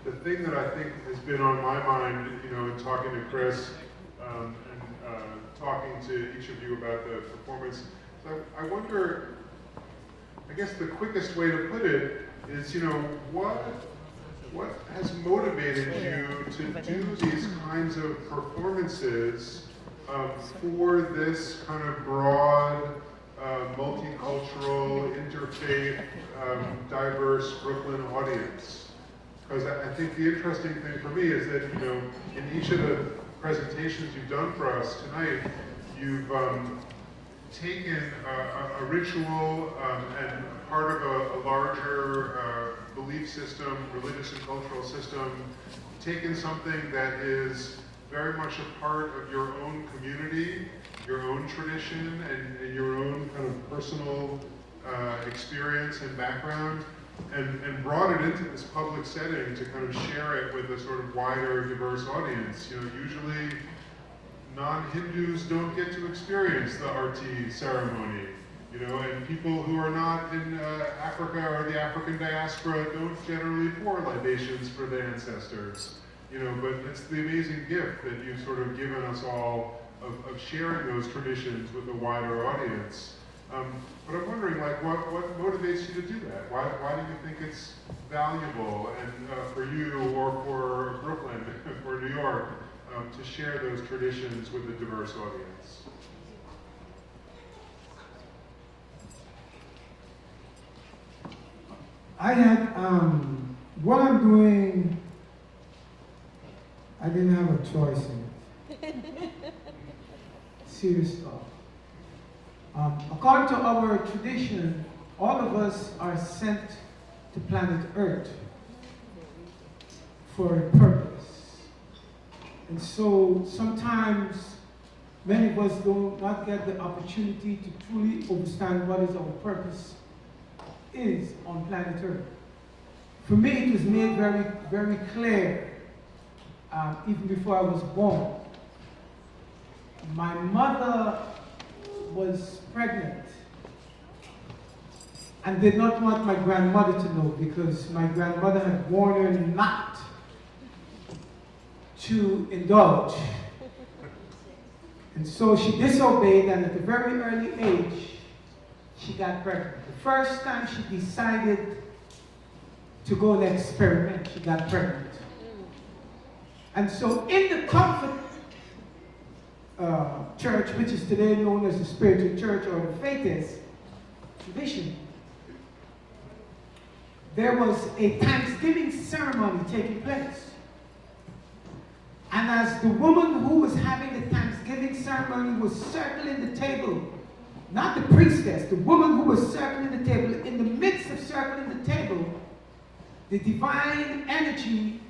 The thing that I think has been on my mind, in talking to Chris and talking to each of you about the performance, so I wonder, I guess the quickest way to put it is, what has motivated you to do these kinds of performances for this kind of broad, multicultural, interfaith, diverse Brooklyn audience? Because I think the interesting thing for me is that, in each of the presentations you've done for us tonight, you've taken a ritual and part of a larger belief system, religious and cultural system, taken something that is very much a part of your own community, your own tradition, and your own kind of personal experience and background, and brought it into this public setting to kind of share it with a sort of wider, diverse audience. Usually non-Hindus don't get to experience the Arti ceremony, and people who are not in Africa or the African diaspora don't generally pour libations for their ancestors, but it's the amazing gift that you've sort of given us all of sharing those traditions with a wider audience. But I'm wondering, what motivates you to do that? Why do you think it's valuable, and for you or for Brooklyn, for New York, to share those traditions with a diverse audience? I had, what I'm doing, I didn't have a choice in it. Serious talk. According to our tradition, all of us are sent to planet Earth for a purpose. And so sometimes many of us do not get the opportunity to truly understand what is our purpose is on planet Earth. For me, it was made very, very clear, even before I was born. My mother was pregnant and did not want my grandmother to know, because my grandmother had warned her not to indulge. And so she disobeyed, and at a very early age, she got pregnant. The first time she decided to go and experiment, she got pregnant. And so in the comfort church, which is today known as the spiritual church or the faithist tradition, there was a Thanksgiving ceremony taking place. And as the woman who was having the Thanksgiving ceremony was circling the table, not the priestess, the woman who was circling the table, in the midst of circling the table, the divine energy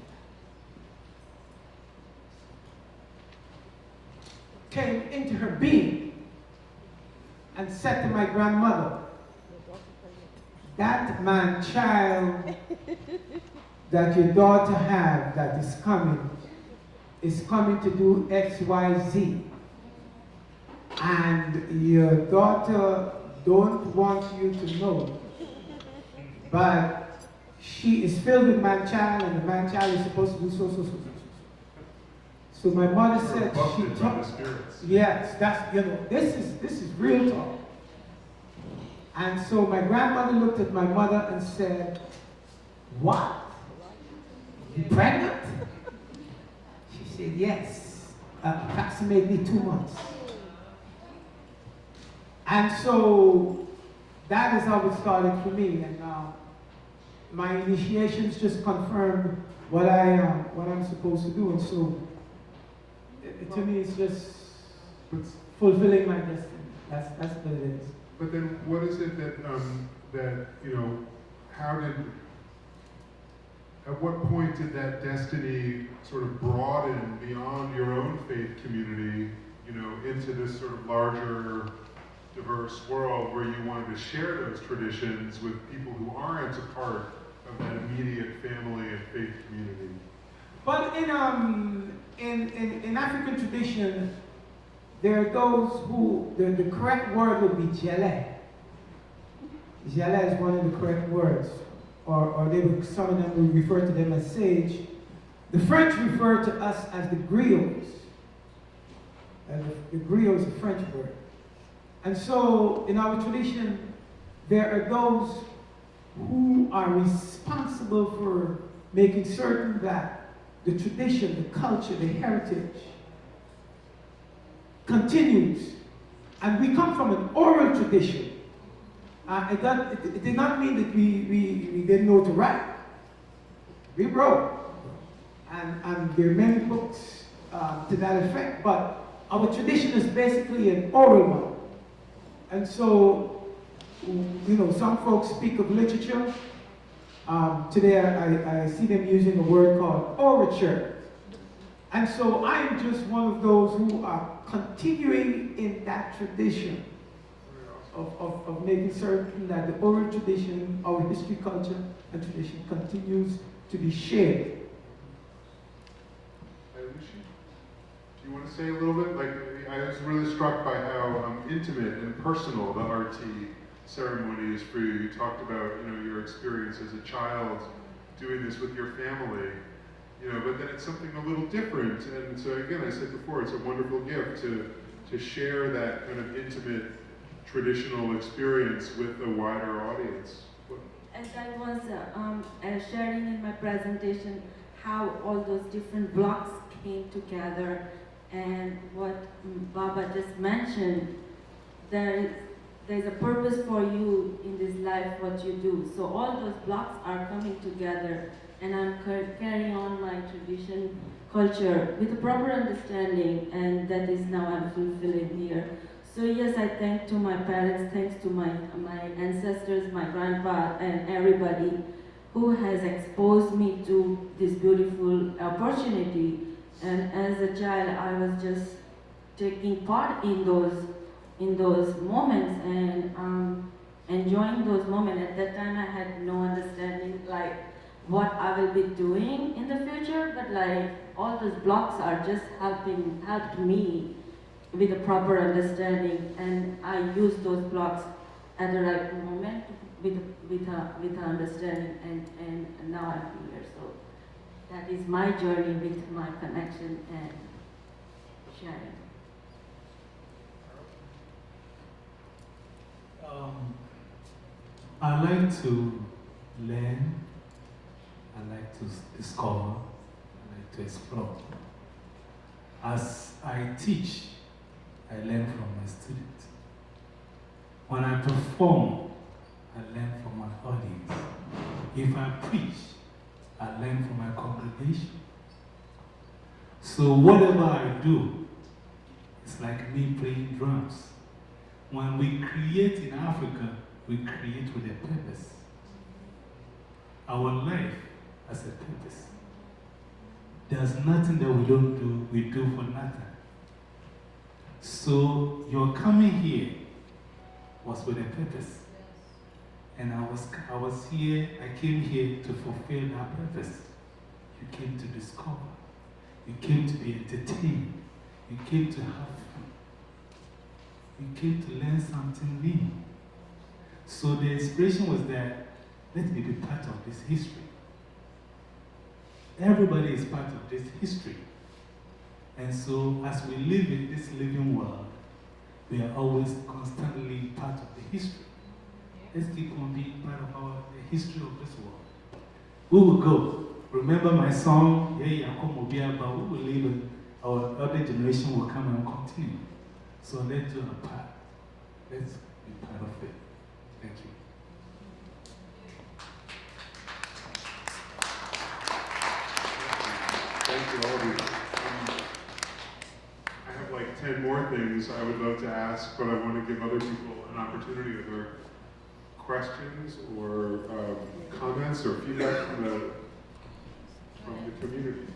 came into her being and said to my grandmother, "That man-child that your daughter had that is coming to do X, Y, Z. And your daughter don't want you to know, but she is filled with man-child, and the man-child is supposed to do so. So my mother said she taught. Yes, that's, this is real talk. And so my grandmother looked at my mother and said, "What? You pregnant?" She said, "Yes, approximately 2 months." And so that is how it started for me. And my initiations just confirmed what I'm supposed to do. And so to me, it's just fulfilling my destiny. That's what it is. But then, what is it that at what point did that destiny sort of broaden beyond your own faith community, into this sort of larger, diverse world where you wanted to share those traditions with people who aren't a part of that immediate family and faith community? But in African tradition, there are those who, the correct word would be jele. Jele is one of the correct words. Or they would, some of them would refer to them as sage. The French refer to us as the griots. And the griot is a French word. And so, in our tradition, there are those who are responsible for making certain that the tradition, the culture, the heritage continues. And we come from an oral tradition. It did not mean that we didn't know to write. We wrote. And there are many books to that effect, but our tradition is basically an oral one. And so, you know, some folks speak of literature. Today I see them using a word called orature. And so I am just one of those who are continuing in that tradition of making certain that the oral tradition, our history, culture, and tradition continues to be shared. Aeilushi, do you want to say a little bit? Like, I was really struck by how intimate and personal the RT ceremony is for you. You talked about, you know, your experience as a child doing this with your family, you know, but then it's something a little different. And so again, I said before, it's a wonderful gift to share that kind of intimate traditional experience with a wider audience. As I was sharing in my presentation how all those different blocks came together, and what Baba just mentioned, there's a purpose for you in this life, what you do. So all those blocks are coming together, and I'm carrying on my tradition, culture, with a proper understanding, and that is now I'm fulfilling here. So yes, I thank to my parents, thanks to my ancestors, my grandpa, and everybody who has exposed me to this beautiful opportunity. And as a child, I was just taking part in those moments and enjoying those moments. At that time, I had no understanding like what I will be doing in the future, but like all those blocks are just helped me with a proper understanding, and I use those blocks at the right moment with a understanding, and now I'm here. So that is my journey with my connection and sharing. I like to learn, I like to discover, I like to explore. As I teach, I learn from my students. When I perform, I learn from my audience. If I preach, I learn from my congregation. So whatever I do, it's like me playing drums. When we create in Africa, we create with a purpose. Our life has a purpose. There's nothing that we don't do, we do for nothing. So your coming here was with a purpose. And I was here, I came here to fulfill that purpose. You came to discover. You came to be entertained. You came to have fun. You came to learn something new. So the inspiration was that, let me be part of this history. Everybody is part of this history. And so as we live in this living world, we are always constantly part of the history. Let's keep on being part of the history of this world. We will go. Remember my song, but we will live and our other generation will come and continue. So let's do our part. Let's be part of it. Thank you. Thank you, all of you. I have like 10 more things I would love to ask, but I want to give other people an opportunity. Are there questions or comments or feedback from the community?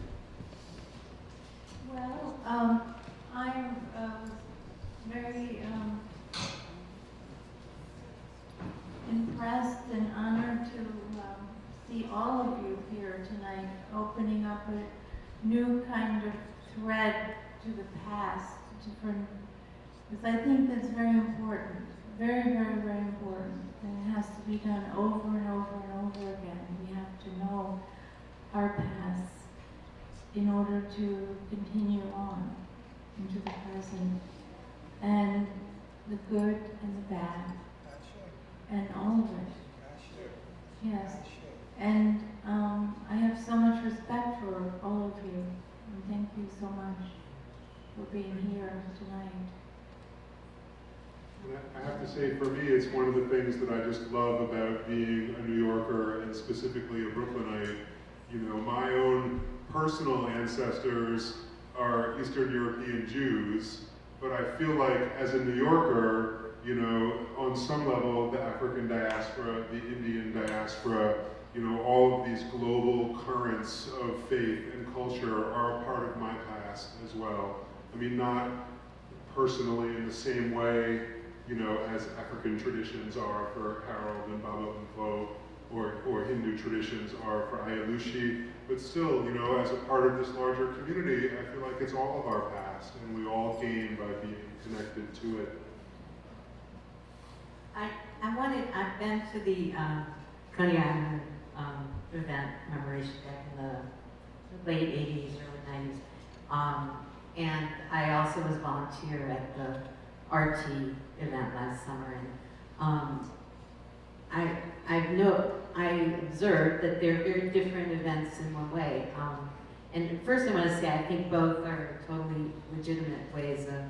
Well, I'm very impressed and honored to see all of you here tonight, opening up a new kind of thread to the past, different Because I think that's very important, very, very, very important. And it has to be done over and over and over again. We have to know our past in order to continue on into the present. And the good and the bad, and all of it. Yes. And I have so much respect for all of you. And thank you so much for being here tonight. I have to say, for me, it's one of the things that I just love about being a New Yorker and specifically a Brooklynite. You know, my own personal ancestors are Eastern European Jews, but I feel like as a New Yorker, you know, on some level, the African diaspora, the Indian diaspora, you know, all of these global currents of faith and culture are a part of my past as well. I mean, not personally in the same way, you know, as African traditions are for Harold and Baba Mpho, or Hindu traditions are for Aeilushi, but still, you know, as a part of this larger community, I feel like it's all of our past, and we all gain by being connected to it. I've been to the Guyana event commemoration back in the late 80s, early 90s. And I also was volunteer at the RT event last summer. And I observed that they're very different events in one way. And first I want to say I think both are totally legitimate ways of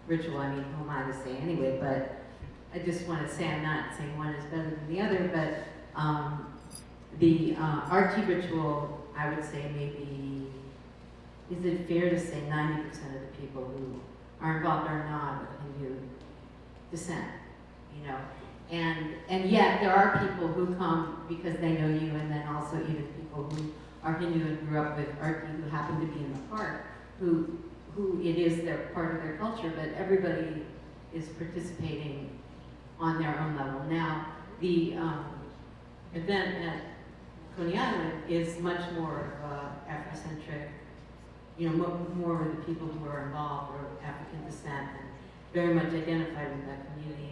ritual. I mean, who am I to say anyway, but I just want to say I'm not saying one is better than the other, but the RT ritual, I would say maybe, is it fair to say 90% of the people who are involved are not of Hindu descent, you know? And yet there are people who come because they know you, and then also even people who are Hindu and grew up with RT who happen to be in the park, who it is their part of their culture, but everybody is participating on their own level. Now, the event at Coney Island is much more Afrocentric, you know, more of the people who are involved are African descent and very much identified with that community.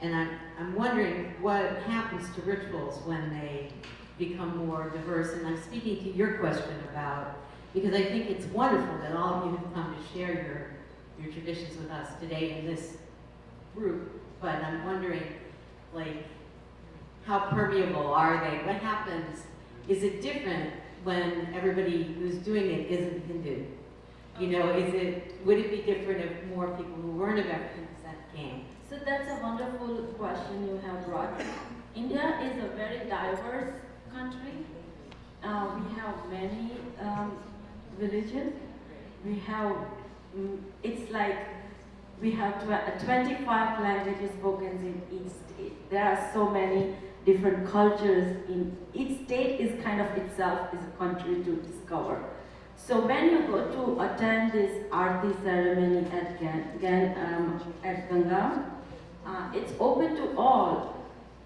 And I'm wondering what happens to rituals when they become more diverse. And I'm speaking to your question about, because I think it's wonderful that all of you have come to share your traditions with us today in this group, but I'm wondering, like, how permeable are they? What happens? Is it different when everybody who's doing it isn't Hindu? You know, would it be different if more people who weren't of African descent came? So that's a wonderful question you have brought. India is a very diverse country. We have many religions. We have, it's like we have 25 languages spoken in each state. There are so many different cultures in each state. Is kind of itself is a country to discover. So when you go to attend this Aarti ceremony at Ganga, it's open to all.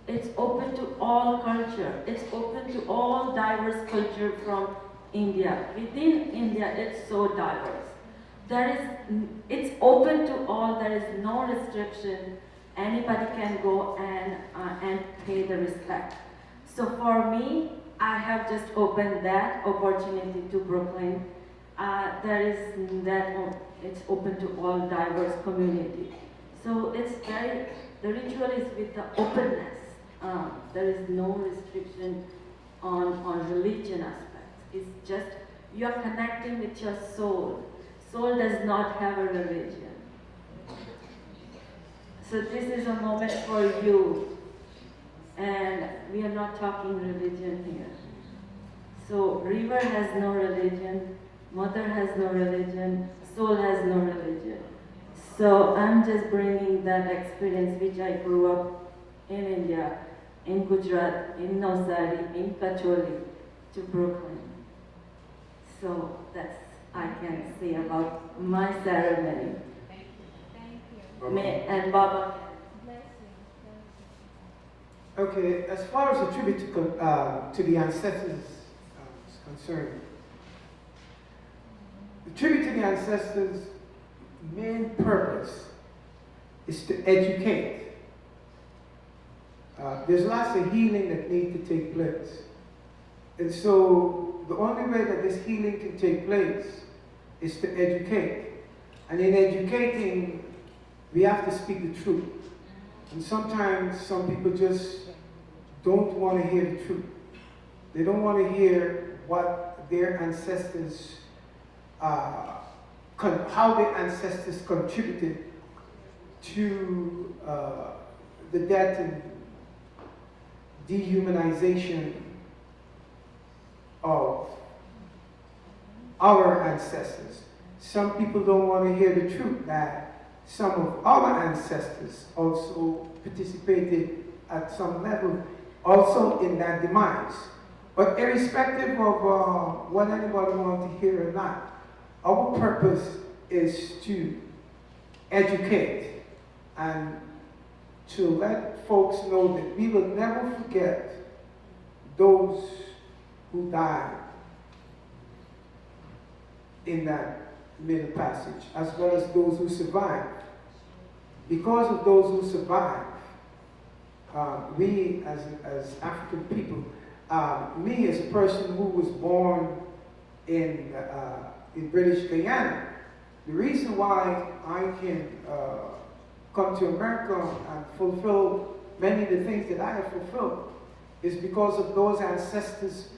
It's open to all culture. It's open to all diverse culture from India. Within India, it's so diverse. It's open to all. There is no restriction. Anybody can go and pay the respect. So for me, I have just opened that opportunity to Brooklyn. It's open to all diverse community. So the ritual is with the openness. There is no restriction on religion aspects. It's just, you are connecting with your soul. Soul does not have a religion. So this is a moment for you. And we are not talking religion here. So river has no religion, mother has no religion, soul has no religion. So I'm just bringing that experience which I grew up in India, in Gujarat, in Navsari, in Kacholi, to Brooklyn. So that's I can say about my ceremony. Thank you. And Baba. Okay, as far as a tribute to the ancestors is concerned, the tribute to the ancestors' main purpose is to educate. There's lots of healing that needs to take place. And so the only way that this healing can take place is to educate. And in educating, we have to speak the truth. And sometimes some people just don't want to hear the truth. They don't want to hear what their ancestors, how their ancestors contributed to the death and dehumanization of our ancestors. Some people don't want to hear the truth that some of our ancestors also participated at some level also in that demise. But irrespective of what anybody wants to hear or not, our purpose is to educate and to let folks know that we will never forget those who died in that middle passage, as well as those who survived. Because of those who survived, we as African people, me as a person who was born in British Guyana, the reason why I can come to America and fulfill many of the things that I have fulfilled is because of those ancestors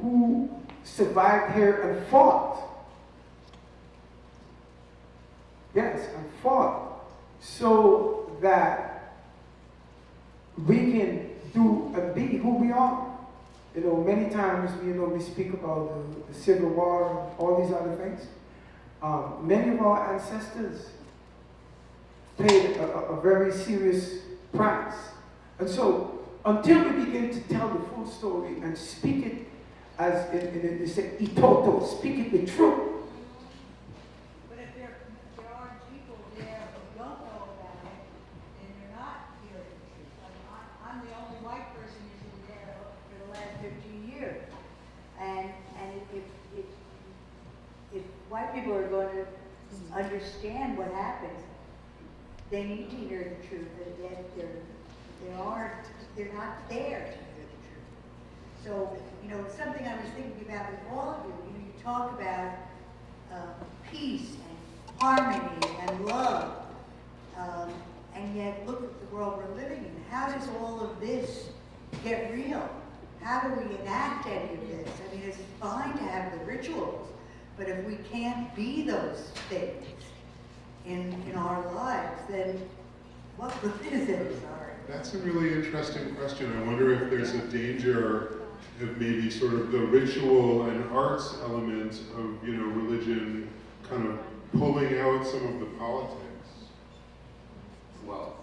who survived here and fought. Yes, and fought so that we can do and be who we are. You know, many times, we speak about the Civil War and all these other things. Many of our ancestors paid a very serious price. And so, until we begin to tell the full story and speak it as they say, itoto, speak it with truth. But if there are people there who don't know about it, then they're not hearing the truth. I'm the only white person who's been there for the last 15 years. And if white people are going to understand what happens, they need to hear the truth. That they're not there to hear the truth. So, it's something I was thinking about with all of you. You talk about peace and harmony and love, and yet look at the world we're living in. How does all of this get real? How do we enact any of this? I mean, it's fine to have the rituals, but if we can't be those things in our lives, then what good is it? Sorry. That's a really interesting question. I wonder if there's a danger of maybe sort of the ritual and arts element of, religion kind of pulling out some of the politics. Well,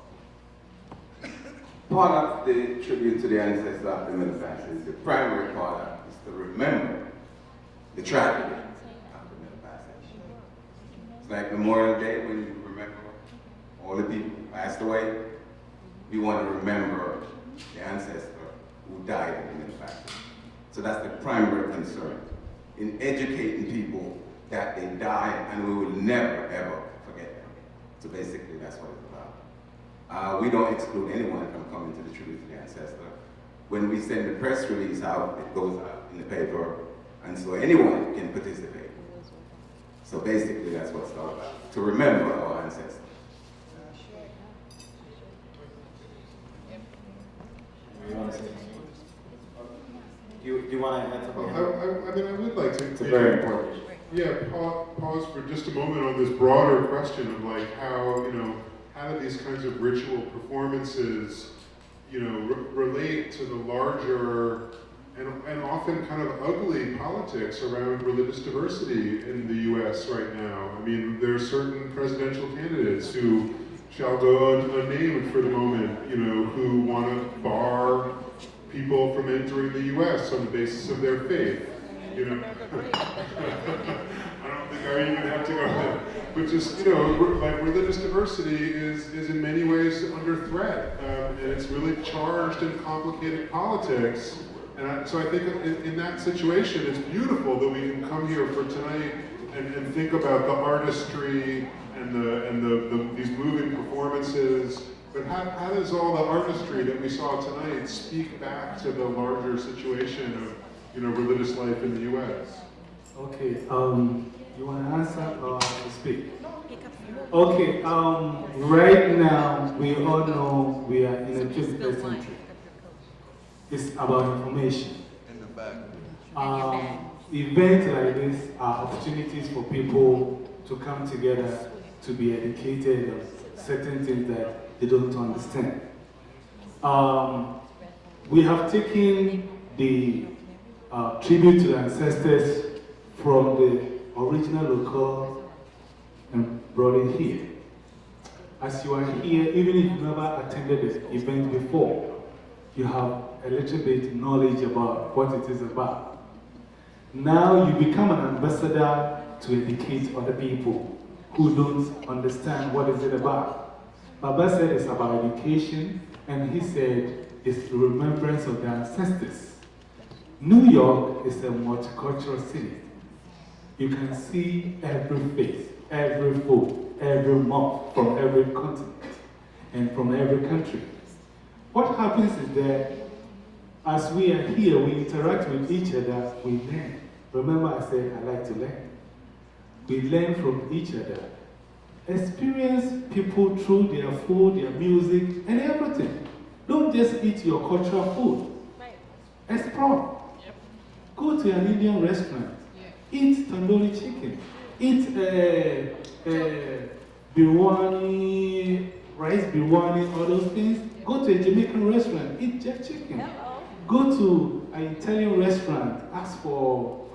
part of the tribute to the ancestors of the middle passage, the primary part of it is to remember the tragedy of the middle passage. It's like Memorial Day when you remember all the people who passed away. We want to remember the ancestor who died in the middle passage. So that's the primary concern, in educating people that they died and we will never ever forget them. So basically that's what it's about. We don't exclude anyone from coming to the tribute to the ancestor. When we send the press release out, it goes out in the paper, and so anyone can participate. So basically that's what it's all about, to remember our ancestors. Do you want to add something? I would like to. It's a very important issue. Yeah, pause for just a moment on this broader question of like how do these kinds of ritual performances, relate to the larger and often kind of ugly politics around religious diversity in the U.S. right now. I mean, there are certain presidential candidates who shall go unnamed for the moment, who want to bar people from entering the U.S. on the basis of their faith. I don't think I even have to go there. But just, like religious diversity is in many ways under threat. And it's really charged and complicated politics. And so I think in that situation, it's beautiful that we can come here for tonight and think about the artistry and these moving performances. But how does all the artistry that we saw tonight speak back to the larger situation of, you know, religious life in the U.S.? Okay, you want to answer or to speak? Okay, right now we all know we are in a 21st century. It's about information. Events like this are opportunities for people to come together to be educated on certain things that they don't understand. We have taken the tribute to the ancestors from the original local and brought it here. As you are here, even if you never attended the event before, you have a little bit knowledge about what it is about. Now you become an ambassador to educate other people who don't understand what is it about. Baba said it's about education, and he said it's the remembrance of the ancestors. New York is a multicultural city. You can see every face, every food, every mouth from every continent and from every country. What happens is that as we are here, we interact with each other, we learn. Remember I said I like to learn. We learn from each other. Experience people through their food, their music, and everything. Don't just eat your cultural food. Explore. Go to an Indian restaurant. Eat tandoori chicken. Eat biryani, rice biryani, all those things. Go to a Jamaican restaurant. Eat jerk chicken. Go to an Italian restaurant. Ask for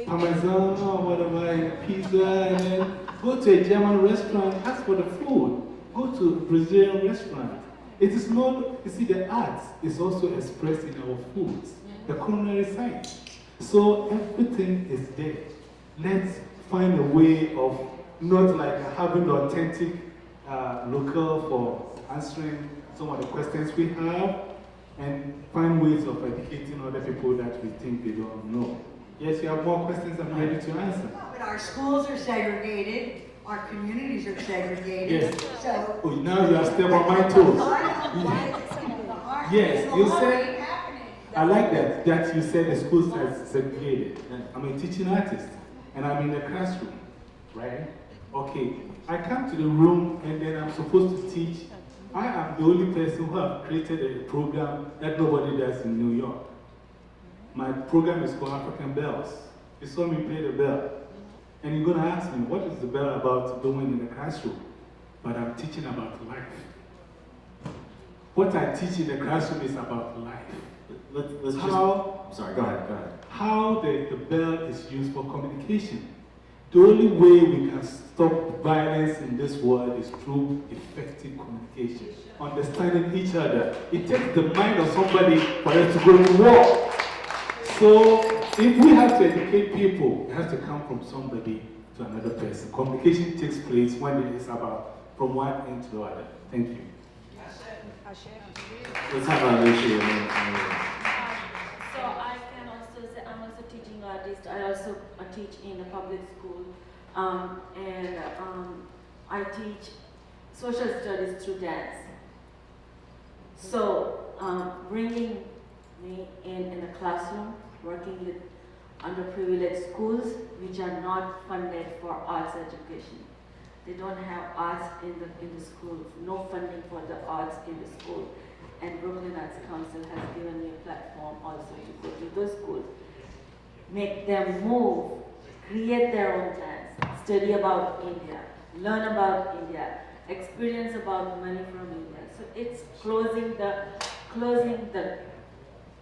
parmesan or whatever, pizza, and then go to a German restaurant. Ask for the food. Go to a Brazilian restaurant. It is not, you see, the arts is also expressed in our foods, the culinary science. So everything is there. Let's find a way of not like having the authentic local for answering some of the questions we have, and find ways of educating other people that we think they don't know. Yes, you have more questions I'm ready to answer. But our schools are segregated, our communities are segregated. Yes. So. Oh, now you are still on my toes. Yes, you said, I like that you said the schools are segregated. I'm a teaching artist, and I'm in the classroom, right? Okay, I come to the room, and then I'm supposed to teach. I am the only person who have created a program that nobody does in New York. My program is called African Bells. You saw me play the bell. And you're going to ask me, what is the bell about doing in the classroom? But I'm teaching about life. What I teach in the classroom is about life. Let's how, sorry, go ahead. How the bell is used for communication. The only way we can stop violence in this world is through effective communication. Understanding each other. It takes the mind of somebody for us to go to war. So, if we have to educate people, it has to come from somebody to another person. Communication takes place when it is about from one end to the other. Thank you. Let's have Aeilushi. So I can also say I'm also a teaching artist. I also teach in a public school, and I teach social studies through dance. So bringing me in a classroom, working with underprivileged schools which are not funded for arts education. They don't have arts in the schools, no funding for the arts in the school. And Brooklyn Arts Council has given me a platform also to go to those schools. Make them move, create their own dance, study about India, learn about India, experience about money from India. So it's closing the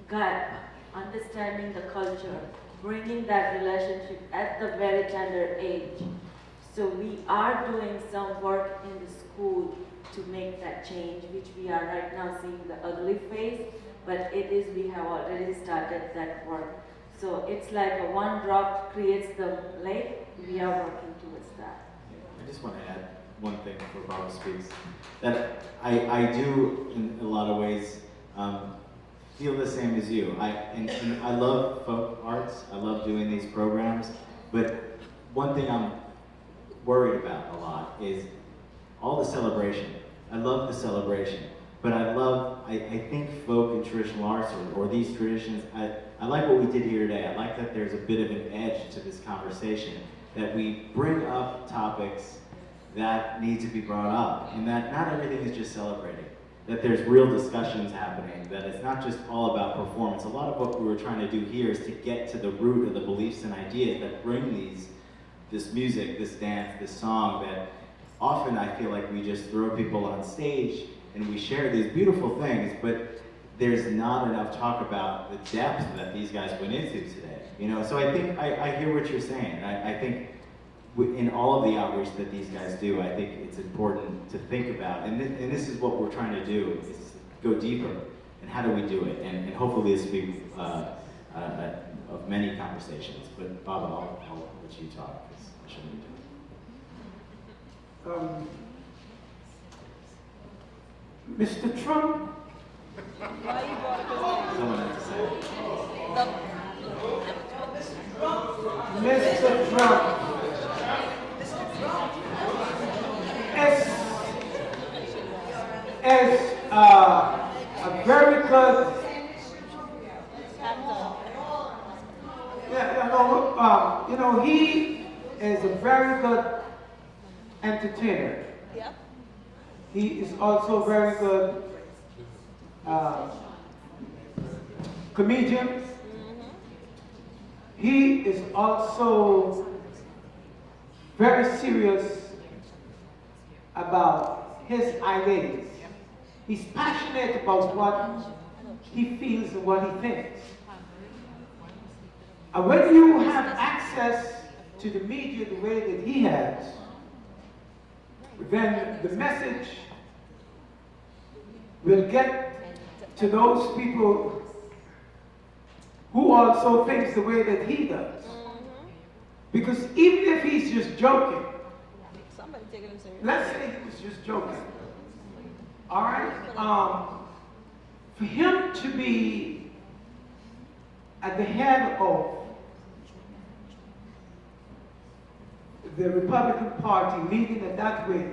gap, understanding the culture, bringing that relationship at the very tender age. So we are doing some work in the school to make that change, which we are right now seeing the ugly phase, but we have already started that work. So it's like a one drop creates the lake. We are working towards that. I just want to add one thing before Baba speaks. That I do, in a lot of ways, feel the same as you. And I love folk arts. I love doing these programs. But one thing I'm worried about a lot is all the celebration. I love the celebration, but I think folk and traditional arts or these traditions, I like what we did here today. I like that there's a bit of an edge to this conversation, that we bring up topics that need to be brought up, and that not everything is just celebrating, that there's real discussions happening, that it's not just all about performance. A lot of what we were trying to do here is to get to the root of the beliefs and ideas that bring this music, this dance, this song, that often I feel like we just throw people on stage and we share these beautiful things, but there's not enough talk about the depth that these guys went into today. You know, so I think I hear what you're saying. I think in all of the outreach that these guys do, I think it's important to think about, and this is what we're trying to do, is go deeper, and how do we do it? And hopefully this will be of many conversations, but Baba, I'll let you talk, because I shouldn't be doing Mr. Trump, someone had to say it. Mr. Trump, as a very good, he is a very good entertainer. Yep. He is also very good comedian. He is also very serious about his ideas. He's passionate about what he feels and what he thinks. And when you have access to the media the way that he has, then the message will get to those people who also thinks the way that he does. Because even if he's just joking, let's say he was just joking, all right? For him to be at the head of the Republican Party, leading it that way,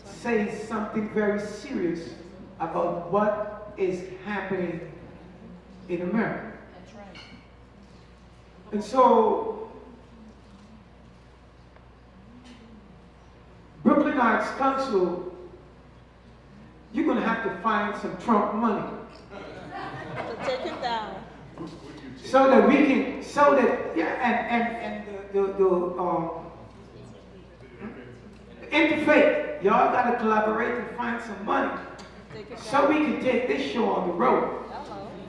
says something very serious about what is happening in America. That's right. And so, Brooklyn Arts Council, you're going to have to find some Trump money. So take him down. So that we can, so that, yeah, and the Interfaith, y'all got to collaborate and find some money so we can take this show on the road,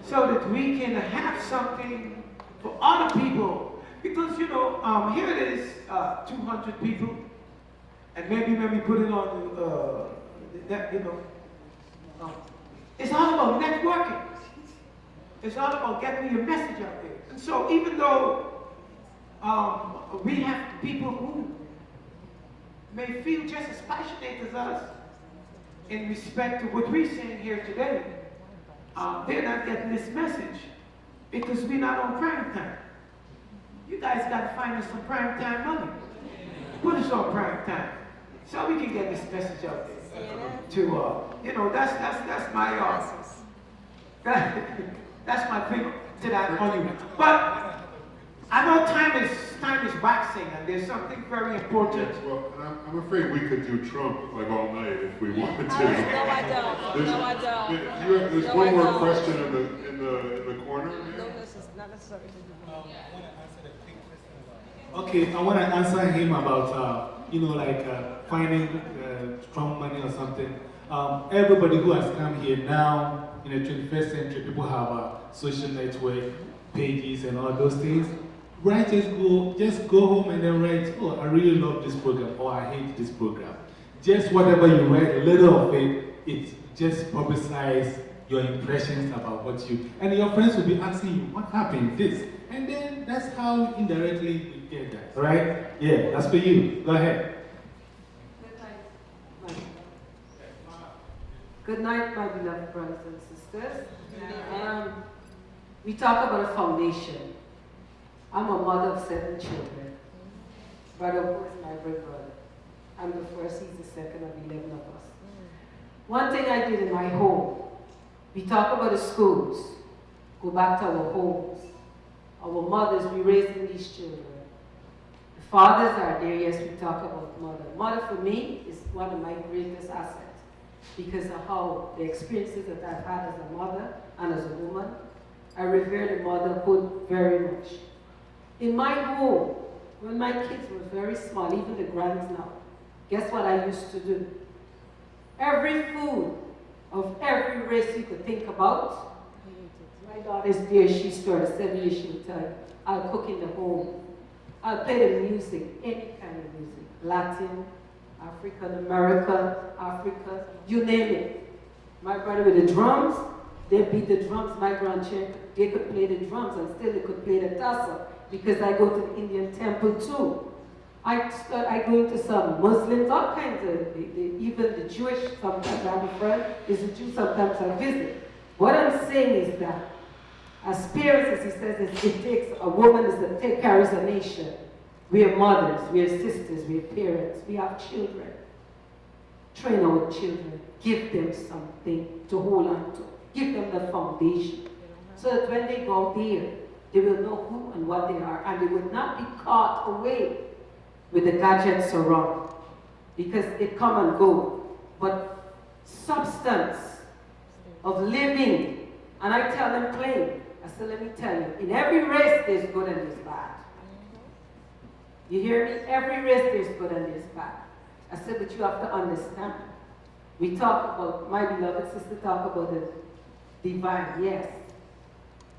so that we can have something for other people. Because, you know, here it is, 200 people, and maybe when we put it on that, you know, it's all about networking. It's all about getting your message out there. And so even though we have people who may feel just as passionate as us in respect to what we're saying here today, they're not getting this message because we're not on prime time. You guys got to find us some prime time money. Put us on prime time so we can get this message out there. To you know, that's my that's my thing to that on you. But I know time is waxing, and there's something very important. Yes, well, and I'm afraid we could do Trump like all night if we wanted to. No, I don't. No, I don't. There's No, one I more don't. question in the corner. No, this is not necessary. Okay, I want to answer him about, you know, like finding Trump money or something. Everybody who has come here now, in the 21st century, people have social network pages and all those things. Right, just go home and then write, oh, I really love this program, or I hate this program. Just whatever you write, a little of it, it just publicize your impressions about what you, and your friends will be asking you, what happened, this? And then that's how indirectly you get that, right? Yeah, that's for you. Go ahead. Good night, my beloved brothers and sisters. We talk about a foundation. I'm a mother of 7 children. Brother Mpho is my great brother. I'm the first, he's the second of 11 of us. One thing I did in my home, we talk about the schools, go back to our homes. Our mothers, we raising these children. The fathers are there, yes, we talk about mother. Mother for me is one of my greatest assets because of how the experiences that I've had as a mother and as a woman. I revere the motherhood very much. In my home, when my kids were very small, even the grands now, guess what I used to do? Every food of every race you could think about, my daughter's there, she started 7 years, she would tell you, I'll cook in the home. I'll play the music, any kind of music, Latin, African American, Africa, you name it. My brother with the drums, they beat the drums, my grandchildren, they could play the drums and still they could play the tassa because I go to the Indian temple too. I go into some Muslims, all kinds of, even the Jewish, sometimes I have a friend, is a Jew, sometimes I visit. What I'm saying is that, as parents, as he says, it takes a woman that carries a nation. We are mothers, we are sisters, we are parents, we have children. Train our children, give them something to hold on to, give them the foundation, so that when they go out there, they will know who and what they are, and they will not be caught away with the gadgets around, because it come and go. But substance of living, and I tell them plain, I said, let me tell you, in every race there's good and there's bad. You hear me? Every race there's good and there's bad. I said, but you have to understand. We talk about, my beloved sister talk about the divine, yes.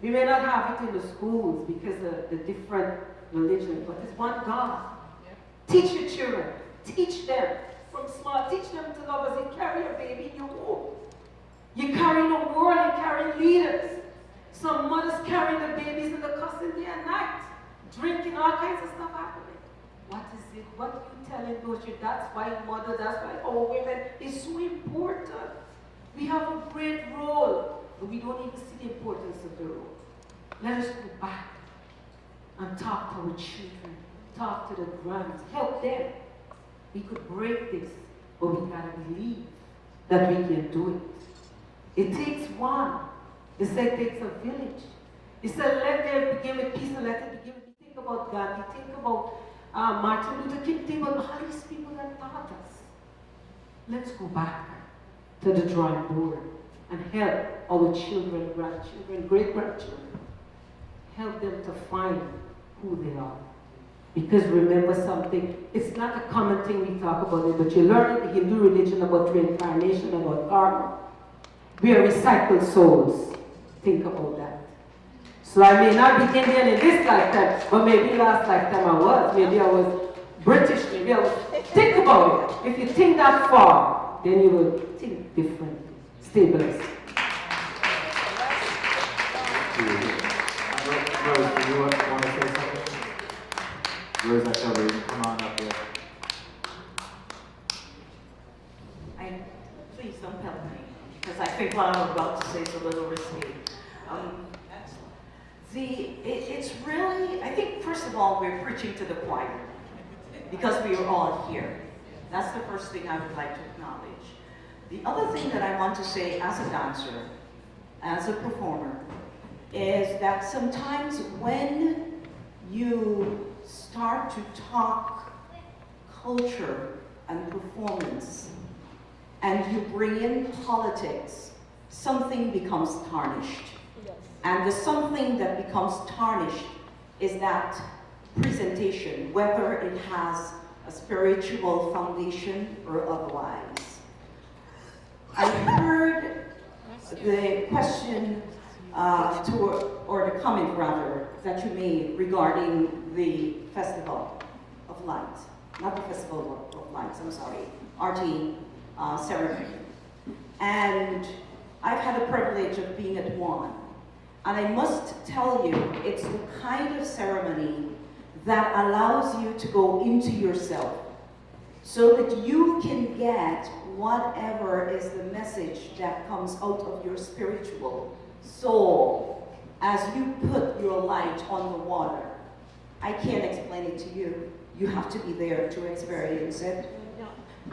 We may not have it in the schools because of the different religions, but it's one God. Teach your children, teach them from small, teach them to love as you carry a baby in your womb. You're carrying a world, you're carrying leaders. Some mothers carrying the babies in the cussing day and night, drinking, all kinds of stuff happening. What is it? What are you telling those children? That's why mother, that's why all women is so important. We have a great role, but we don't even see the importance of the role. Let us go back and talk to our children, talk to the grands, help them. We could break this, but we gotta believe that we can do it. It takes one. It said it takes a village. It said let there begin with peace and let it begin with peace. Think about Gandhi, think about Martin Luther King, think about all these people that taught us. Let's go back to the drawing board and help our children, grandchildren, great-grandchildren. Help them to find who they are. Because remember something, it's not a common thing we talk about it, but you learn in the Hindu religion about reincarnation, about karma. We are recycled souls. Think about that. So I may not be Indian in this lifetime, but maybe last lifetime I was. Maybe I was British, maybe I was. Think about it. If you think that far, then you will think differently. Stay blessed. Rose, do you want to say something? Rose, I tell you, come on up here. Please don't help me, because I think what I'm about to say is a little risky. It's really, I think first of all, we're preaching to the choir, because we are all here. That's the first thing I would like to acknowledge. The other thing that I want to say as a dancer, as a performer, is that sometimes when you start to talk culture and performance, and you bring in politics, something becomes tarnished. Yes. And the something that becomes tarnished is that presentation, whether it has a spiritual foundation or otherwise. I heard the question or the comment rather, that you made regarding the Festival of Light. Not the Festival of Lights, I'm sorry, RT ceremony. And I've had the privilege of being at one. And I must tell you, it's the kind of ceremony that allows you to go into yourself so that you can get whatever is the message that comes out of your spiritual soul as you put your light on the water. I can't explain it to you. You have to be there to experience it.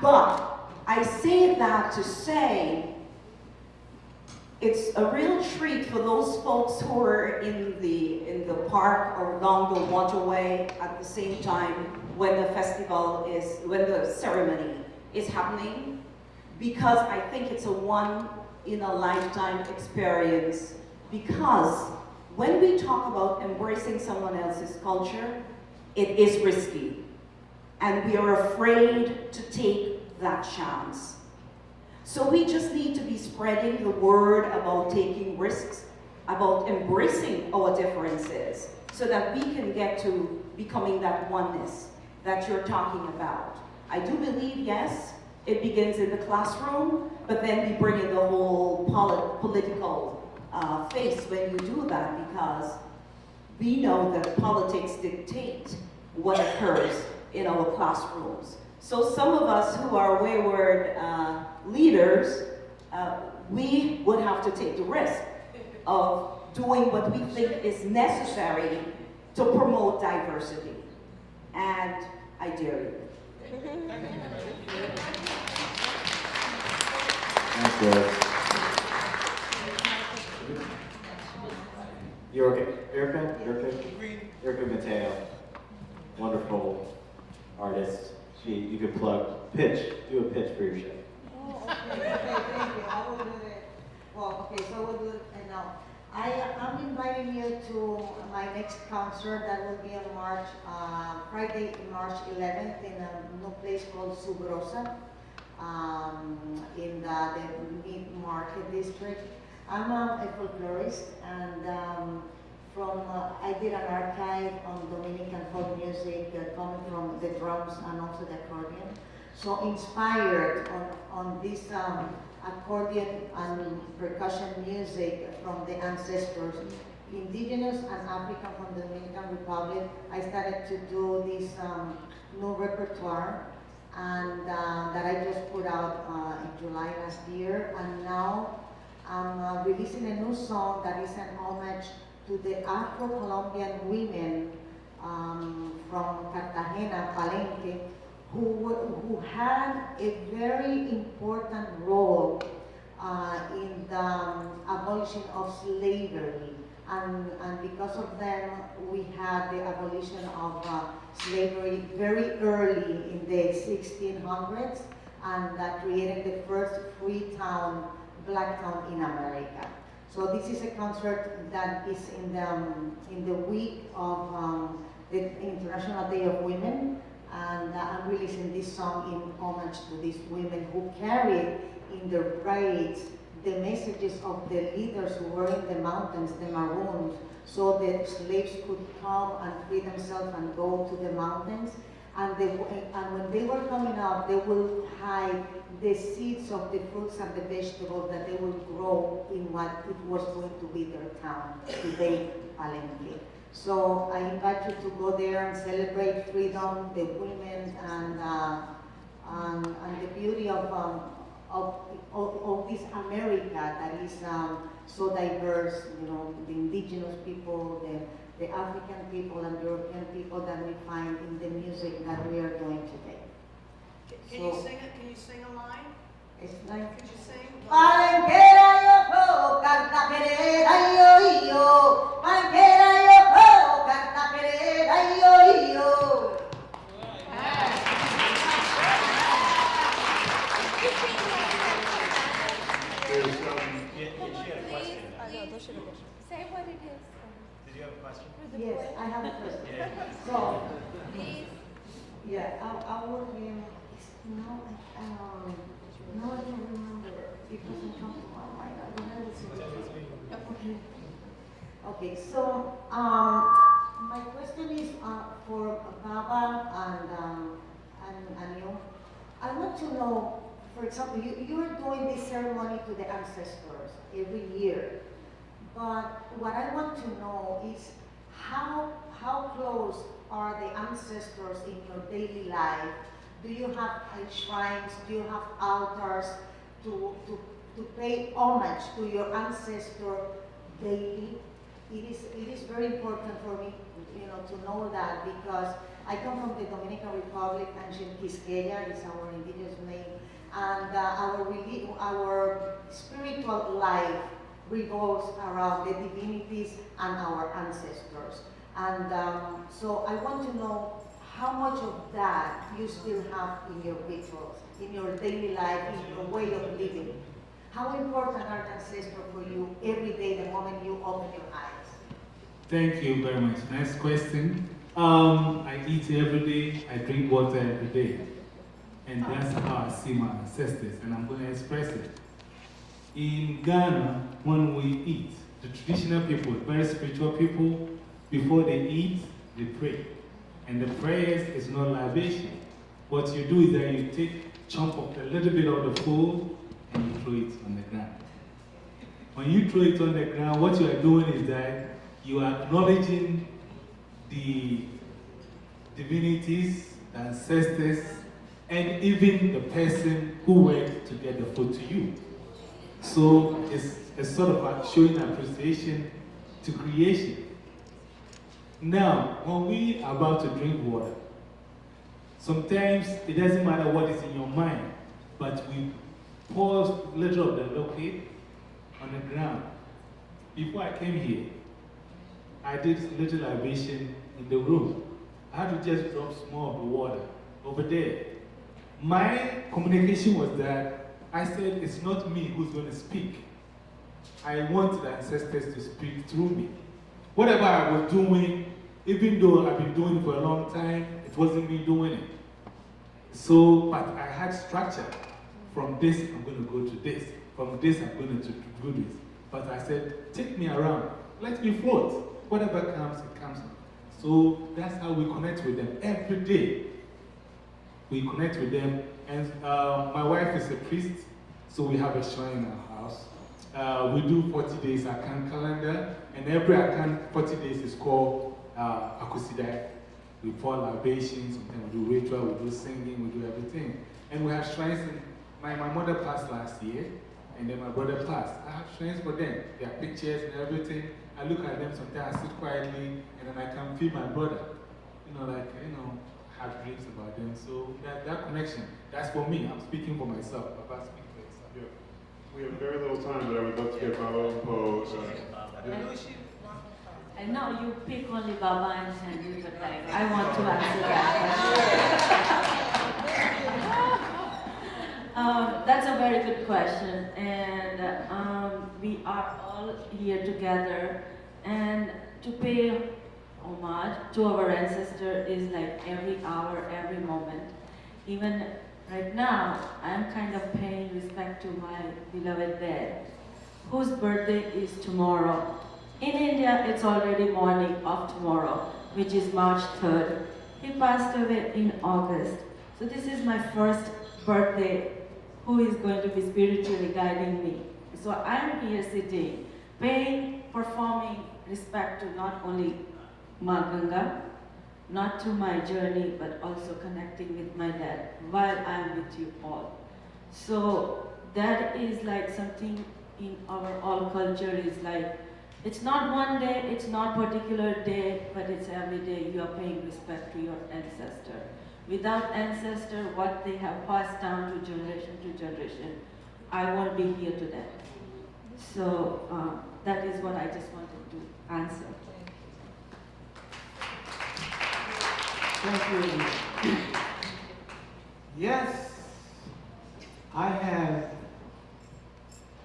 But I say that to say it's a real treat for those folks who are in the park or along the waterway at the same time when the ceremony is happening, because I think it's a one-in-a-lifetime experience. Because when we talk about embracing someone else's culture, it is risky, and we are afraid to take that chance. So we just need to be spreading the word about taking risks, about embracing our differences, so that we can get to becoming that oneness that you're talking about. I do believe, yes, it begins in the classroom, but then we bring in the whole political face when you do that, because we know that politics dictate what occurs in our classrooms. So some of us who are wayward leaders, we would have to take the risk of doing what we think is necessary to promote diversity. And I dare you. Thanks, Rose. You're okay. Erica Mateo, wonderful artist. You could do a pitch for your show. Oh, okay, thank you. I will do it. Well, okay, so we'll do it now. I'm inviting you to my next concert that will be on Friday, March 11th in a new place called Subrosa in the mid-market district. I'm a folklorist, and I did an archive on Dominican folk music coming from the drums and also the accordion. So inspired on this accordion and percussion music from the ancestors, indigenous and African from the Dominican Republic, I started to do this new repertoire, and that I just put out in July last year. And now I'm releasing a new song that is an homage to the Afro-Colombian women from Cartagena, Palenque, who had a very important role in the abolition of slavery. And because of them, we had the abolition of slavery very early in the 1600s, and that created the first free town, black town in America. So this is a concert that is in the week of the International Day of Women, and I'm releasing this song in homage to these women who carried in their braids the messages of the leaders who were in the mountains, the Maroons, so that slaves could come and free themselves and go to the mountains. And when they were coming up, they will hide the seeds of the fruits and the vegetables that they will grow in what it was going to be their town, today, Palenque. So I invite you to go there and celebrate freedom, the women, and the beauty of this America that is so diverse. You know, the indigenous people, the African people, and European people that we find in the music that we are doing today. Can you sing it? Can you sing a line? It's like, Could you sing? Palenquera yo po, Cartagenera yo yo, Palenquera yo po, Cartagenera yo yo. She had a question. I know, don't shoot a question. Say what it is. Did you have a question? Yes, I have a question. Yeah. So, yeah, I will give, no, I don't remember. It doesn't come to my mind. I don't know. Okay. Okay, so, my question is for Baba and you. I want to know, for example, you are doing this ceremony to the ancestors every year. But what I want to know is how close are the ancestors in your daily life? Do you have shrines? Do you have altars to pay homage to your ancestor daily? it is very important for me, to know that, because I come from the Dominican Republic, ancient Quisqueya is our indigenous name, and our spiritual life revolves around the divinities and our ancestors. And so I want to know how much of that you still have in your rituals, in your daily life, in your way of living. How important are ancestors for you every day, the moment you open your eyes? Thank you very much. Next question. I eat every day, I drink water every day. And that's how I see my ancestors, and I'm going to express it. In Ghana, when we eat, the traditional people, very spiritual people, before they eat, they pray. And the prayers is not libation. What you do is that you take chunk of a little bit of the food and you throw it on the ground. When you throw it on the ground, what you are doing is that you are acknowledging the divinities, the ancestors, and even the person who went to get the food to you. So it's a sort of showing appreciation to creation. Now, when we are about to drink water, sometimes it doesn't matter what is in your mind, but we pour a little of the liquid on the ground. Before I came here, I did a little libation in the room. I had to just drop small of the water over there. My communication was that I said it's not me who's going to speak. I want the ancestors to speak through me. Whatever I was doing, even though I've been doing it for a long time, it wasn't me doing it. So, but I had structure. From this, I'm going to go to this. From this, I'm going to do this. But I said, take me around. Let me float. Whatever comes, it comes. So that's how we connect with them every day. We connect with them. And my wife is a priest, so we have a shrine in our house. We do 40 days Akan calendar, and every Akan 40 days is called Akusidai. We pour libations, sometimes we do ritual, we do singing, we do everything. And we have shrines. My mother passed last year, and then my brother passed. I have shrines for them. There are pictures and everything. I look at them sometimes, I sit quietly, and then I can feel my brother. Have dreams about them. So that connection, that's for me. I'm speaking for myself. Baba speak for himself. Yeah. We have very little time, but I would love to get Baba Mpho. I know you pick only Baba and Sandy, but I want to answer that question. That's a very good question, and we are all here together, and to pay homage to our ancestor is like every hour, every moment. Even right now, I'm kind of paying respect to my beloved dad, whose birthday is tomorrow. In India, it's already morning of tomorrow, which is March 3rd. He passed away in August. So this is my first birthday, who is going to be spiritually guiding me. So I'm here sitting, paying, performing respect to not only Ma Ganga, not to my journey, but also connecting with my dad while I'm with you all. So that is like something in our all culture is like, it's not one day, it's not particular day, but it's every day you are paying respect to your ancestor. Without ancestor, what they have passed down to generation, I won't be here today. So that is what I just wanted to answer. Thank you. Yes, I have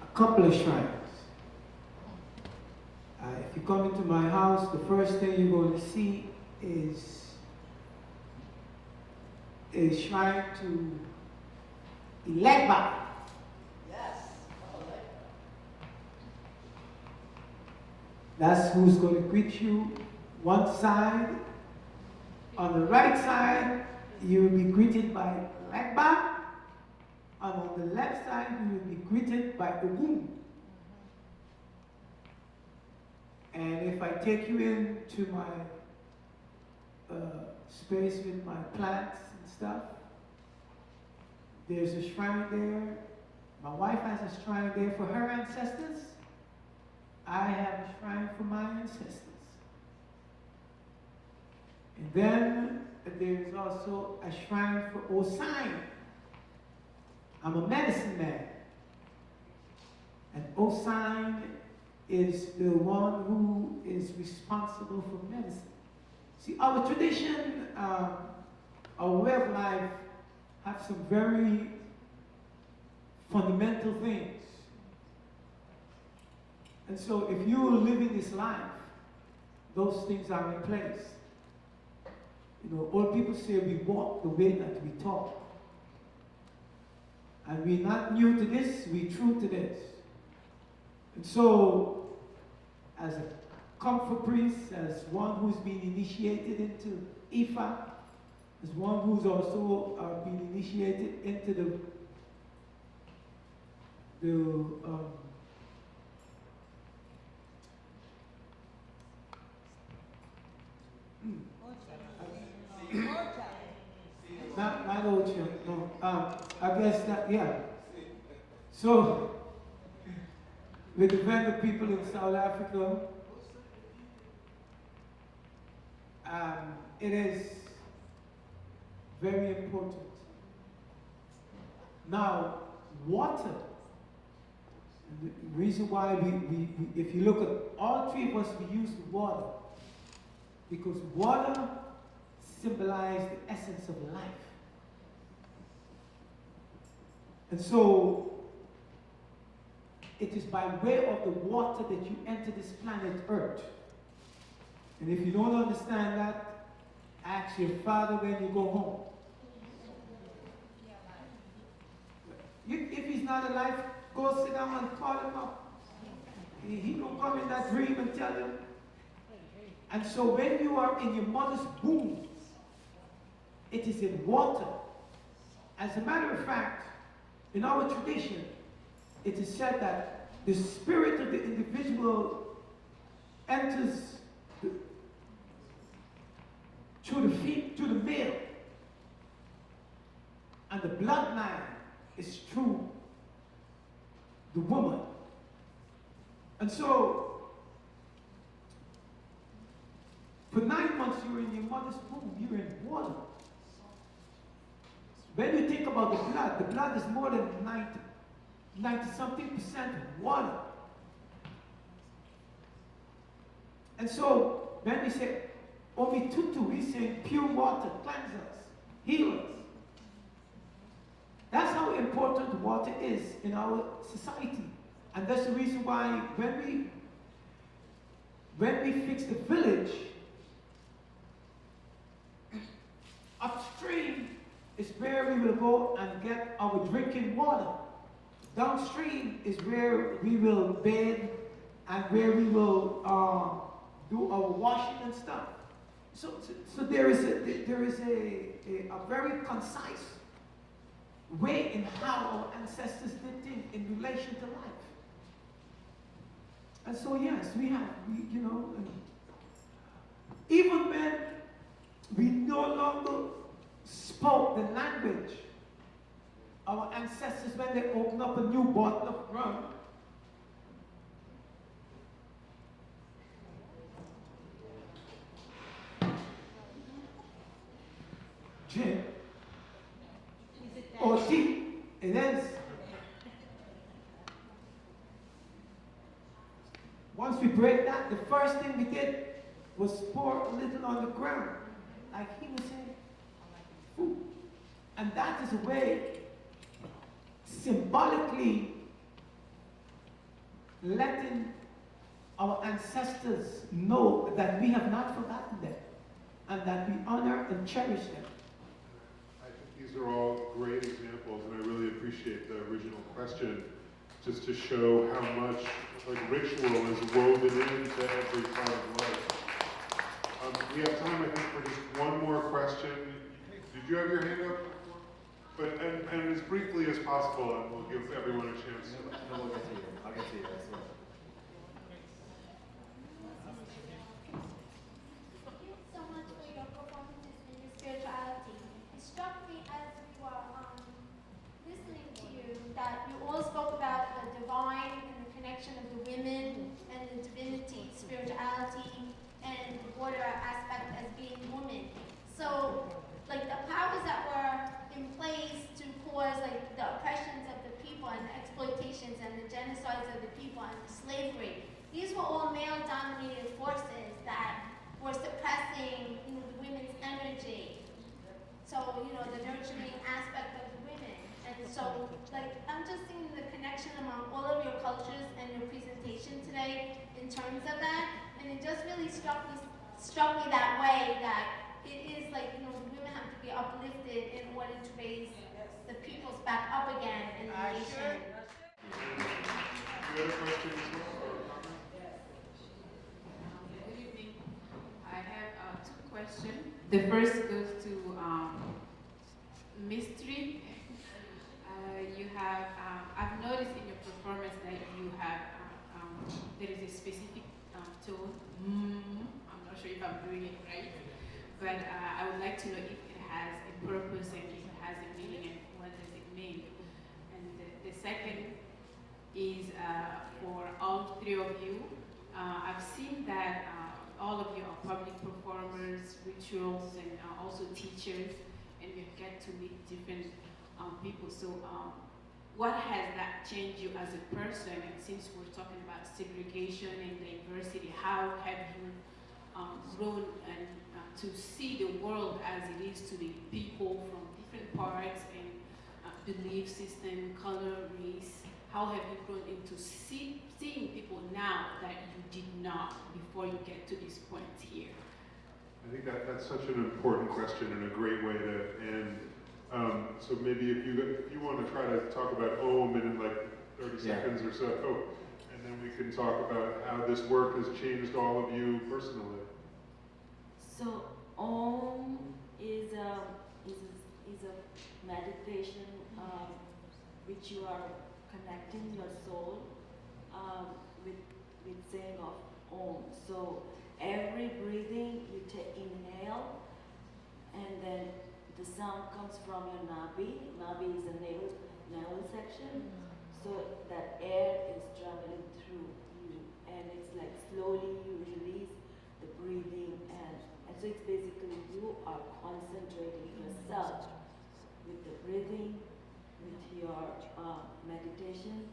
a couple of shrines. If you come into my house, the first thing you're going to see is a shrine to Ilegba. Yes. That's who's going to greet you one side. On the right side, you will be greeted by Legba. And on the left side, you will be greeted by Ogun. And if I take you into my space with my plants and stuff, there's a shrine there. My wife has a shrine there for her ancestors. I have a shrine for my ancestors. And then there's also a shrine for Osine. I'm a medicine man. And Osine is the one who is responsible for medicine. See, our tradition, our way of life, have some very fundamental things. And so if you're living this life, those things are in place. You know, old people say we walk the way that we talk. And we're not new to this, we're true to this. And so, as a comfort priest, as one who's been initiated into Ifa, as one who's also been initiated into the not Ocha, no. I guess that, yeah. So, with the Venda people in South Africa, it is very important. Now, water. The reason why if you look at all three of us, we use water. Because water symbolizes the essence of life. And so, it is by way of the water that you enter this planet Earth. And if you don't understand that, ask your father when you go home. If he's not alive, go sit down and call him up. He don't come in that dream and tell you. And so when you are in your mother's womb, it is in water. As a matter of fact, in our tradition, it is said that the spirit of the individual enters through the male, and the bloodline is through the woman. And so, for 9 months you're in your mother's womb, you're in water. When you think about the blood is more than 90-something% water. And so, when we say, Omi Tutu, we say pure water, cleanse us, heal us. That's how important water is in our society. And that's the reason why when we fix the village, upstream is where we will go and get our drinking water. Downstream is where we will bathe and where we will do our washing and stuff. So there is a very concise way in how our ancestors did things in relation to life. And so yes, you know, even when we no longer spoke the language, our ancestors, when they opened up a new bottle of rum, gin, or tea, it is. Once we break that, the first thing we did was pour a little on the ground, like he was saying, food. And that is a way, symbolically, letting our ancestors know that we have not forgotten them, and that we honor and cherish them. I think these are all great examples, and I really appreciate the original question, just to show how much ritual is woven into every part of life. We have time, I think, for just one more question. Did you have your hand up? But and as briefly as possible, and we'll give everyone a chance. No, we'll get to you. I'll get to you. That's it. Thank you so much for your performances and your spirituality. It struck me as we were listening to you that you all spoke about the divine and the connection of the women and the we're suppressing, you know, the women's energy. So, you know, the nurturing aspect of the women. And so, like, I'm just seeing the connection among all of your cultures and your presentation today in terms of that. And it just really struck me that way, that it is like, you know, the women have to be uplifted in order to raise the peoples back up again in the nation. Any other questions or comments? Good evening. I have two questions. The first goes to Mistry. You have, I've noticed in your performance that you have, there is a specific tone. I'm not sure if I'm doing it right, but I would like to know if it has a purpose and if it has a meaning and what does it mean. And the second is for all three of you. I've seen that all of you are public performers, rituals, and also teachers, and you get to meet different people. So what has that changed you as a person? And since we're talking about segregation and diversity, how have you grown and to see the world as it is to the people from different parts and belief system, color, race? How have you grown into seeing people now that you did not before you get to this point here? I think that's such an important question and a great way to end. So maybe if you want to try to talk about Om in like 30 seconds or so, and then we can talk about how this work has changed all of you personally. So Om is a meditation which you are connecting your soul with saying of Om. So every breathing you inhale, and then the sound comes from your nabi. Nabi is a navel section. So that air is traveling through you, and it's like slowly you release the breathing, and so it's basically you are concentrating yourself with the breathing, with your meditation,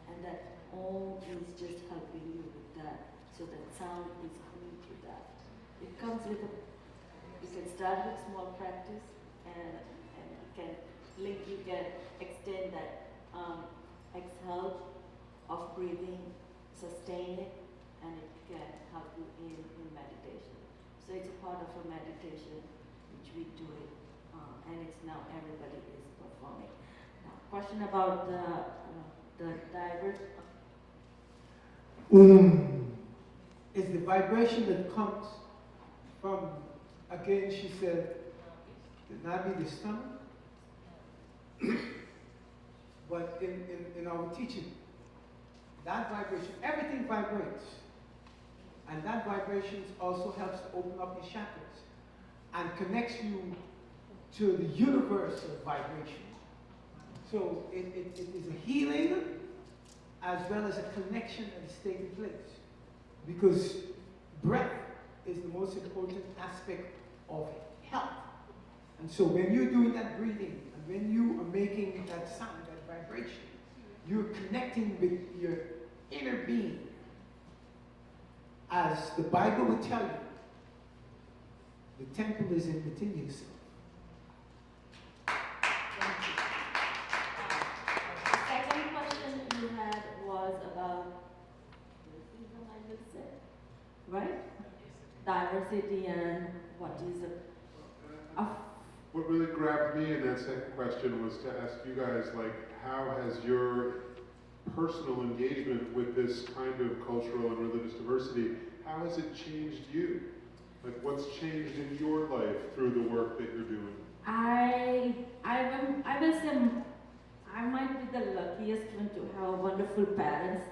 and that Om is just helping you with that. So that sound is coming through that. It comes with you can start with small practice, and you can extend that exhale of breathing, sustain it, and it can help you in meditation. So it's a part of a meditation which we do it, and it's now everybody is performing. Now, question about the diverse. Is the vibration that comes from, again, she said, the nabi, the stomach. But in our teaching, that vibration, everything vibrates. And that vibration also helps to open up your chakras and connects you to the universe of vibration. So it is a healing as well as a connection that is taking place. Because breath is the most important aspect of health. And so when you're doing that breathing, and when you are making that sound, that vibration, you're connecting with your inner being. As the Bible would tell you, the temple is within yourself. The second question you had was about right? Diversity and what is it? What really grabbed me in that second question was to ask you guys, like, how has your personal engagement with this kind of cultural and religious diversity, how has it changed you? Like, what's changed in your life through the work that you're doing? I will say I might be the luckiest one to have wonderful parents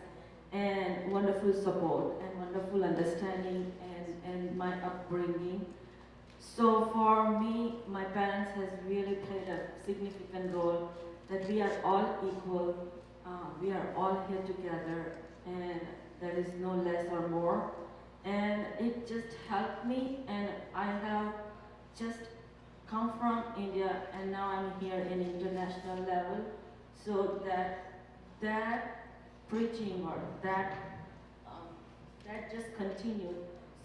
and wonderful support and wonderful understanding and my upbringing. So for me, my parents has really played a significant role that we are all equal, we are all here together, and there is no less or more. And it just helped me, and I have just come from India and now I'm here in international level, so that preaching or that just continued.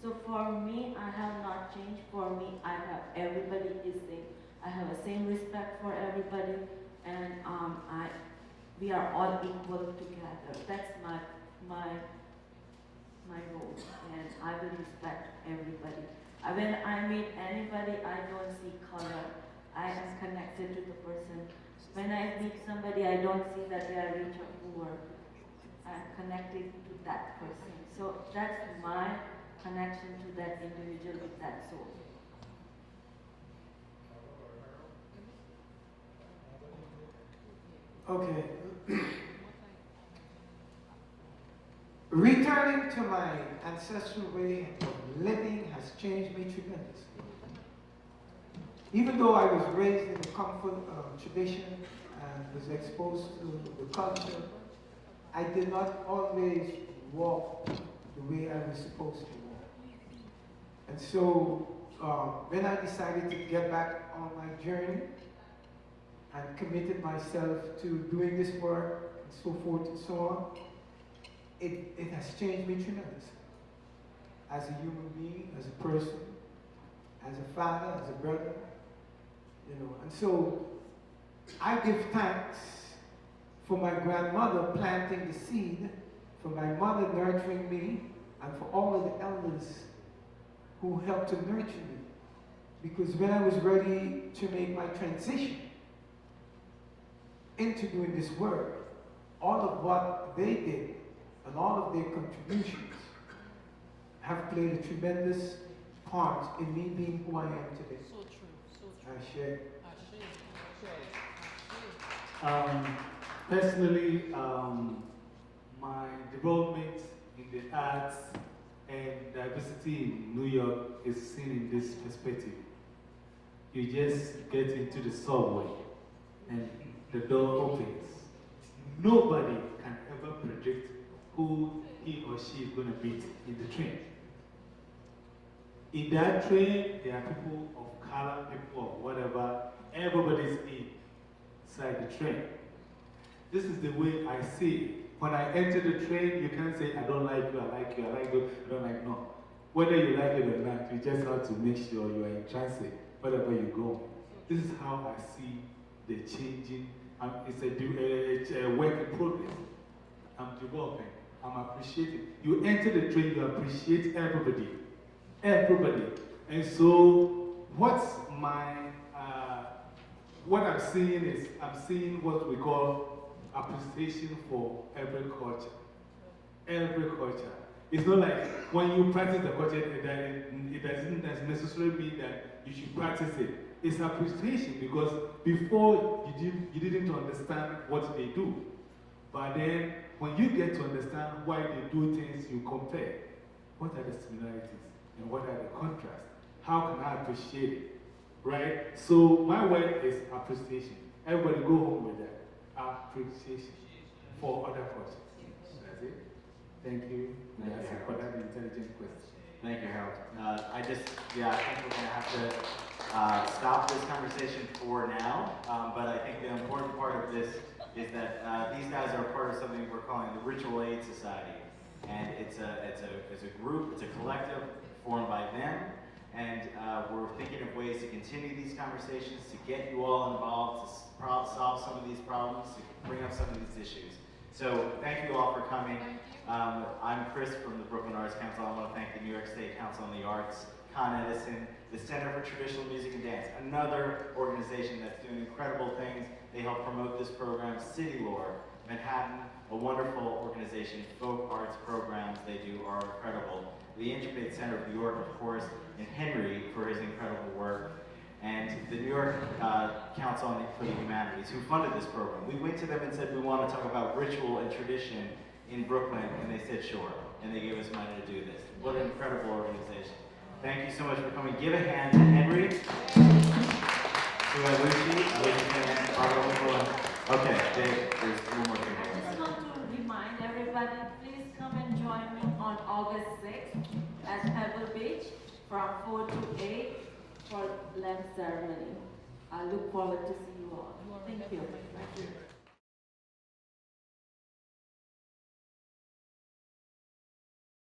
So for me, I have not changed. For me, I have everybody is same. I have the same respect for everybody, and we are all equal together. That's my role, and I will respect everybody. When I meet anybody, I don't see color. I am connected to the person. When I meet somebody, I don't see that they are rich or poor. I'm connected to that person. So that's my connection to that individual with that soul. Okay. Returning to my ancestral way of living has changed me tremendously. Even though I was raised in the comfort tradition and was exposed to the culture, I did not always walk the way I was supposed to walk. And so when I decided to get back on my journey and committed myself to doing this work and so forth and so on, it has changed me tremendously. As a human being, as a person, as a father, as a brother, you know. And so I give thanks for my grandmother planting the seed, for my mother nurturing me, and for all of the elders who helped to nurture me. Because when I was ready to make my transition into doing this work, all of what they did and all of their contributions have played a tremendous part in me being who I am today. So true, so true. I share. Personally, my development in the arts and diversity in New York is seen in this perspective. You just get into the subway and the door opens. Nobody can ever predict who he or she is going to meet in the train. In that train, there are people of color, people of whatever, everybody's inside the train. This is the way I see it. When I enter the train, you can't say, I don't like you, I like you, I like you, I don't like, no. Whether you like it or not, you just have to make sure you are in transit, wherever you go. This is how I see the changing. It's a work in progress. I'm developing, I'm appreciating. You enter the train, you appreciate everybody. Everybody. And so, what I'm seeing is, I'm seeing what we call appreciation for every culture. Every culture. It's not like when you practice the culture, it doesn't necessarily mean that you should practice it. It's appreciation because before you didn't understand what they do. But then, when you get to understand why they do things, you compare. What are the similarities and what are the contrasts? How can I appreciate it? Right? So, my word is appreciation. Everybody go home with that. Appreciation for other cultures. That's it. Thank you. That's for that intelligent question. Thank you, Harold. I think we're going to have to stop this conversation for now. But I think the important part of this is that these guys are part of something we're calling the Ritual Aid Society. And it's a group, it's a collective formed by them. And we're thinking of ways to continue these conversations, to get you all involved, to solve some of these problems, to bring up some of these issues. So thank you all for coming. I'm Chris from the Brooklyn Arts Council. I want to thank the New York State Council on the Arts, Con Edison, the Center for Traditional Music and Dance, another organization that's doing incredible things. They help promote this program. City Lore, Manhattan, a wonderful organization. Folk arts programs they do are incredible. The Interfaith Center of New York, of course, and Henry for his incredible work. And the New York Council for the Humanities, who funded this program. We went to them and said, we want to talk about ritual and tradition in Brooklyn, and they said, sure. And they gave us money to do this. What an incredible organization. Thank you so much for coming. Give a hand to Henry, to Aeilushi. Okay, there's one more thing. I just want to remind everybody, please come and join me on August 6th at Pebble Beach from 4 to 8 for lamp ceremony. I look forward to see you all. Thank you.